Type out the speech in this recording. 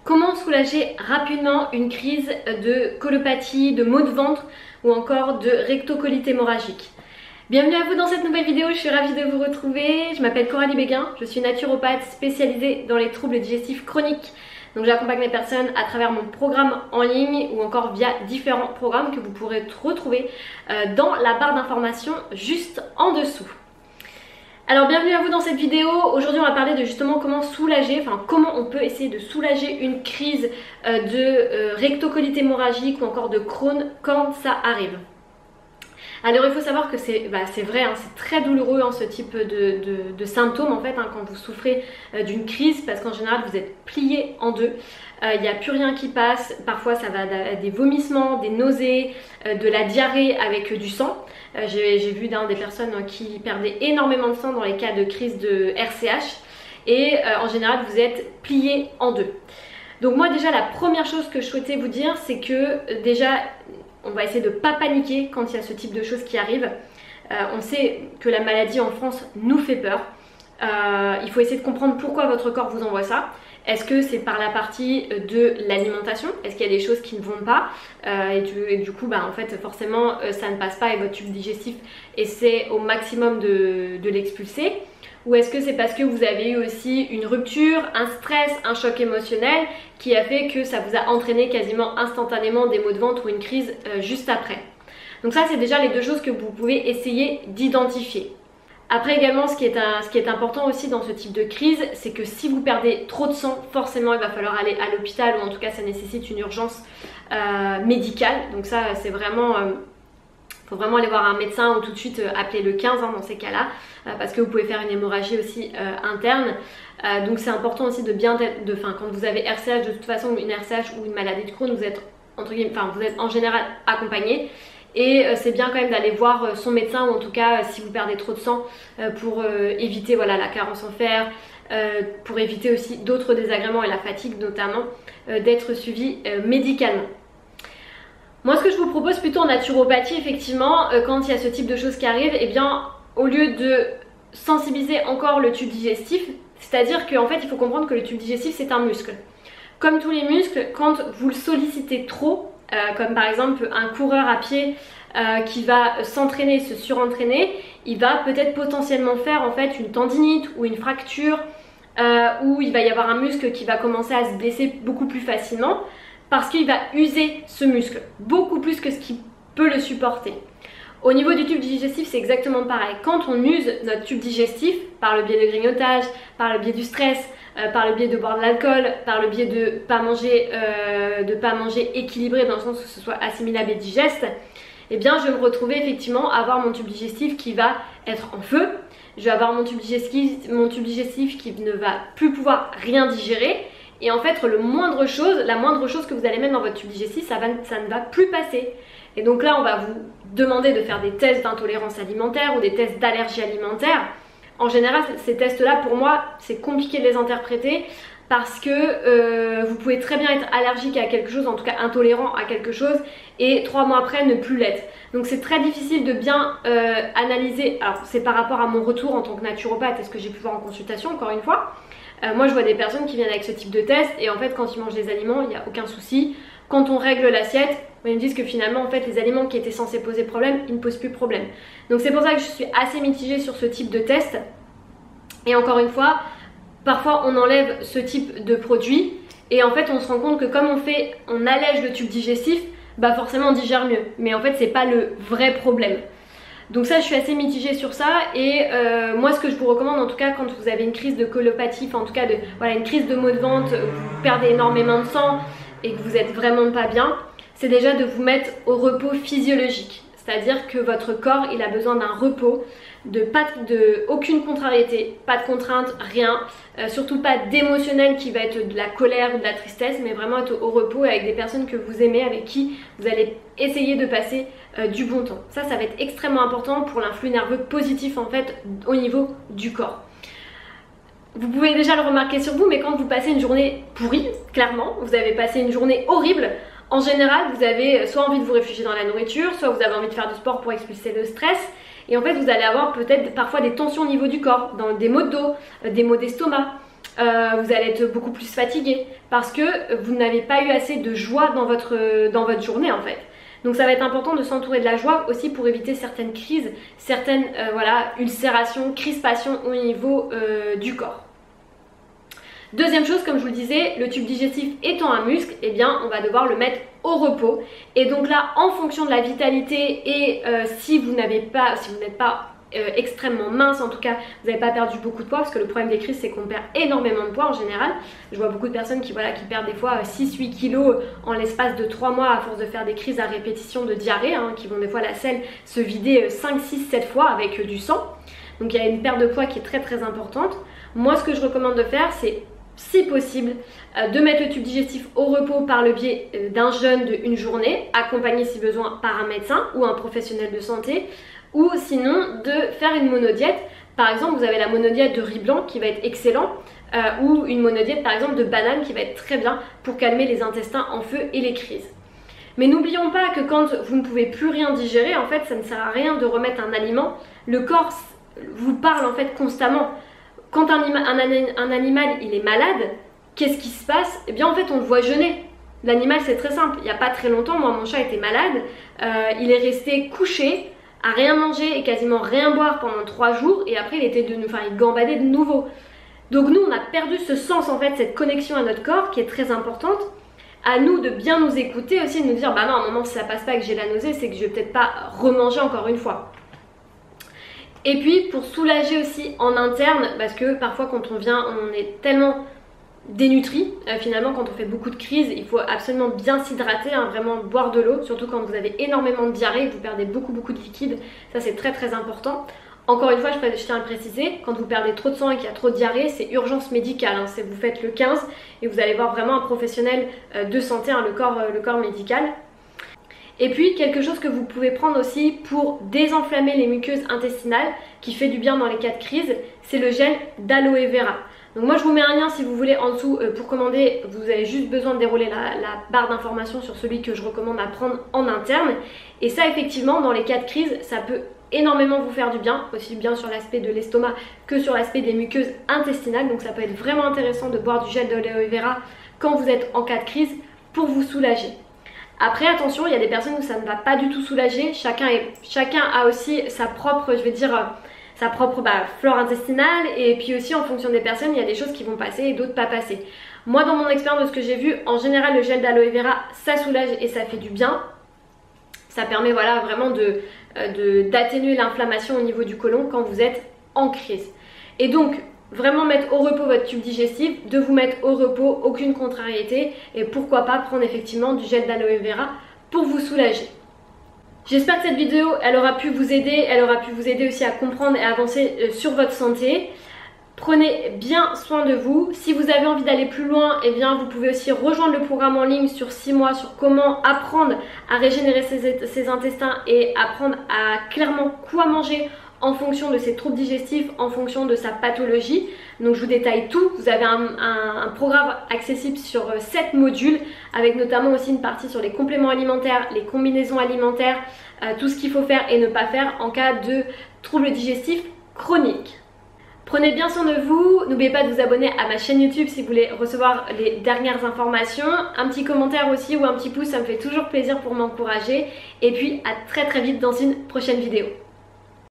Comment soulager rapidement une crise de colopathie, de maux de ventre ou encore de rectocolite hémorragique? Bienvenue à vous dans cette nouvelle vidéo, je suis ravie de vous retrouver. Je m'appelle Coralie Béguin, je suis naturopathe spécialisée dans les troubles digestifs chroniques. Donc j'accompagne les personnes à travers mon programme en ligne ou encore via différents programmes que vous pourrez retrouver dans la barre d'informations juste en dessous. Alors bienvenue à vous dans cette vidéo. Aujourd'hui on va parler de justement comment soulager, comment on peut essayer de soulager une crise de rectocolite hémorragique ou encore de Crohn quand ça arrive. Alors il faut savoir que c'est vrai, c'est très douloureux ce type de symptômes quand vous souffrez d'une crise, parce qu'en général vous êtes plié en deux, il n'y a plus rien qui passe, parfois ça va à des vomissements, des nausées, de la diarrhée avec du sang. J'ai vu des personnes qui perdaient énormément de sang dans les cas de crise de RCH et en général vous êtes plié en deux. Donc moi déjà la première chose que je souhaitais vous dire, c'est que déjà on va essayer de ne pas paniquer quand il y a ce type de choses qui arrivent. On sait que la maladie en France nous fait peur. Il faut essayer de comprendre pourquoi votre corps vous envoie ça. Est-ce que c'est par la partie de l'alimentation? Est-ce qu'il y a des choses qui ne vont pas et du coup en fait forcément ça ne passe pas et votre tube digestif essaie au maximum de l'expulser? Ou est-ce que c'est parce que vous avez eu aussi une rupture, un stress, un choc émotionnel qui a fait que ça vous a entraîné quasiment instantanément des maux de ventre ou une crise juste après? Donc ça c'est déjà les deux choses que vous pouvez essayer d'identifier. Après également ce qui est important aussi dans ce type de crise, c'est que si vous perdez trop de sang, forcément il va falloir aller à l'hôpital ou en tout cas ça nécessite une urgence médicale. Donc ça c'est vraiment... faut vraiment aller voir un médecin ou tout de suite appeler le 15 dans ces cas-là parce que vous pouvez faire une hémorragie aussi interne. Donc c'est important aussi de bien quand vous avez RCH, de toute façon une RCH ou une maladie de Crohn, vous êtes vous êtes en général accompagné et c'est bien quand même d'aller voir son médecin ou en tout cas si vous perdez trop de sang pour éviter la carence en fer, pour éviter aussi d'autres désagréments et la fatigue notamment, d'être suivi médicalement. Moi ce que je vous propose plutôt en naturopathie effectivement quand il y a ce type de choses qui arrivent, au lieu de sensibiliser encore le tube digestif, c'est-à-dire qu'en fait il faut comprendre que le tube digestif c'est un muscle. Comme tous les muscles, quand vous le sollicitez trop, comme par exemple un coureur à pied qui va s'entraîner, se surentraîner, il va peut-être potentiellement faire en fait une tendinite ou une fracture où il va y avoir un muscle qui va commencer à se blesser beaucoup plus facilement, parce qu'il va user ce muscle beaucoup plus que ce qui peut le supporter. Au niveau du tube digestif, c'est exactement pareil. Quand on use notre tube digestif par le biais de grignotage, par le biais du stress, par le biais de boire de l'alcool, par le biais de ne pas manger équilibré dans le sens où ce soit assimilable et digeste, je vais me retrouver effectivement à avoir mon tube digestif qui va être en feu. Je vais avoir mon tube digestif qui ne va plus pouvoir rien digérer. Et en fait, la moindre chose que vous allez mettre dans votre tube digestif, ça ne va plus passer. Et donc là, on va vous demander de faire des tests d'intolérance alimentaire ou des tests d'allergie alimentaire. En général, ces tests-là, pour moi, c'est compliqué de les interpréter parce que vous pouvez très bien être allergique à quelque chose, en tout cas intolérant à quelque chose, et 3 mois après ne plus l'être. Donc c'est très difficile de bien analyser. Alors c'est par rapport à mon retour en tant que naturopathe et ce que j'ai pu voir en consultation, encore une fois. Moi je vois des personnes qui viennent avec ce type de test et en fait quand ils mangent des aliments il n'y a aucun souci. Quand on règle l'assiette, ils me disent que finalement en fait les aliments qui étaient censés poser problème, ils ne posent plus problème. Donc c'est pour ça que je suis assez mitigée sur ce type de test. Et encore une fois, parfois on enlève ce type de produit et en fait on se rend compte que comme on allège le tube digestif, forcément on digère mieux. Mais en fait c'est pas le vrai problème. Donc ça je suis assez mitigée sur ça et moi ce que je vous recommande en tout cas quand vous avez une crise de colopathie, en tout cas une crise de maux de ventre, vous perdez énormément de sang et que vous êtes vraiment pas bien, c'est déjà de vous mettre au repos physiologique. C'est-à-dire que votre corps il a besoin d'un repos, aucune contrariété, pas de contrainte, rien, surtout pas d'émotionnel qui va être de la colère ou de la tristesse, mais vraiment être au repos avec des personnes que vous aimez, avec qui vous allez essayer de passer du bon temps. Ça va être extrêmement important pour l'influx nerveux positif en fait au niveau du corps. Vous pouvez déjà le remarquer sur vous, mais quand vous passez une journée pourrie, clairement, vous avez passé une journée horrible, en général vous avez soit envie de vous réfugier dans la nourriture, soit vous avez envie de faire du sport pour expulser le stress. Et en fait vous allez avoir peut-être parfois des tensions au niveau du corps, des maux de dos, des maux d'estomac, vous allez être beaucoup plus fatigué parce que vous n'avez pas eu assez de joie dans votre journée en fait. Donc ça va être important de s'entourer de la joie aussi pour éviter certaines crises, certaines voilà, ulcérations, crispations au niveau du corps. Deuxième chose, comme je vous le disais, le tube digestif étant un muscle, eh bien on va devoir le mettre au repos. Et donc là, en fonction de la vitalité et si vous n'êtes pas extrêmement mince, en tout cas vous n'avez pas perdu beaucoup de poids, parce que le problème des crises c'est qu'on perd énormément de poids en général. Je vois beaucoup de personnes qui perdent des fois 6-8 kilos en l'espace de 3 mois à force de faire des crises à répétition de diarrhée, hein, qui vont des fois la selle se vider 5, 6, 7 fois avec du sang. Donc il y a une perte de poids qui est très très importante. Moi ce que je recommande de faire, c'est si possible de mettre le tube digestif au repos par le biais d'un jeûne de une journée, accompagné si besoin par un médecin ou un professionnel de santé, ou sinon de faire une monodiète. Par exemple, vous avez la monodiète de riz blanc qui va être excellent, ou une monodiète par exemple de banane qui va être très bien pour calmer les intestins en feu et les crises. Mais n'oublions pas que quand vous ne pouvez plus rien digérer, en fait ça ne sert à rien de remettre un aliment. Le corps vous parle en fait constamment. Quand un animal il est malade, qu'est-ce qui se passe? Eh bien en fait on le voit jeûner. L'animal c'est très simple, il n'y a pas très longtemps, moi mon chat était malade, il est resté couché, à rien manger et quasiment rien boire pendant 3 jours et après il gambadait de nouveau. Donc nous on a perdu ce sens en fait, cette connexion à notre corps qui est très importante. À nous de bien nous écouter aussi, de nous dire bah non à un moment si ça passe pas et que j'ai la nausée, c'est que je vais peut-être pas remanger encore une fois. Et puis pour soulager aussi en interne, parce que parfois quand on vient, on est tellement dénutri, finalement quand on fait beaucoup de crises, il faut absolument bien s'hydrater, hein, vraiment boire de l'eau, surtout quand vous avez énormément de diarrhée, vous perdez beaucoup de liquide, ça c'est très très important. Encore une fois, je tiens à le préciser, quand vous perdez trop de sang et qu'il y a trop de diarrhée, c'est urgence médicale, hein, vous faites le 15 et vous allez voir vraiment un professionnel de santé, hein, le corps médical. Et puis quelque chose que vous pouvez prendre aussi pour désenflammer les muqueuses intestinales, qui fait du bien dans les cas de crise, c'est le gel d'aloe vera. Donc moi je vous mets un lien si vous voulez en dessous pour commander, vous avez juste besoin de dérouler la barre d'informations sur celui que je recommande à prendre en interne. Et ça effectivement dans les cas de crise, ça peut énormément vous faire du bien, aussi bien sur l'aspect de l'estomac que sur l'aspect des muqueuses intestinales. Donc ça peut être vraiment intéressant de boire du gel d'aloe vera quand vous êtes en cas de crise pour vous soulager. Après attention, il y a des personnes où ça ne va pas du tout soulager, chacun a aussi sa propre, flore intestinale, et puis aussi en fonction des personnes, il y a des choses qui vont passer et d'autres pas passer. Moi dans mon expérience de ce que j'ai vu, en général le gel d'aloe vera ça soulage et ça fait du bien. Ça permet voilà, vraiment d'atténuer l'inflammation au niveau du côlon quand vous êtes en crise. Et donc vraiment mettre au repos votre tube digestif, de vous mettre au repos, aucune contrariété, et pourquoi pas prendre effectivement du gel d'aloe vera pour vous soulager. J'espère que cette vidéo elle aura pu vous aider aussi à comprendre et à avancer sur votre santé. Prenez bien soin de vous. Si vous avez envie d'aller plus loin, eh bien vous pouvez aussi rejoindre le programme en ligne sur 6 mois sur comment apprendre à régénérer ses intestins et apprendre à clairement quoi manger en fonction de ses troubles digestifs, en fonction de sa pathologie. Donc je vous détaille tout. Vous avez un programme accessible sur 7 modules avec notamment aussi une partie sur les compléments alimentaires, les combinaisons alimentaires, tout ce qu'il faut faire et ne pas faire en cas de troubles digestifs chroniques. Prenez bien soin de vous, n'oubliez pas de vous abonner à ma chaîne YouTube si vous voulez recevoir les dernières informations. Un petit commentaire aussi ou un petit pouce, ça me fait toujours plaisir pour m'encourager. Et puis à très vite dans une prochaine vidéo.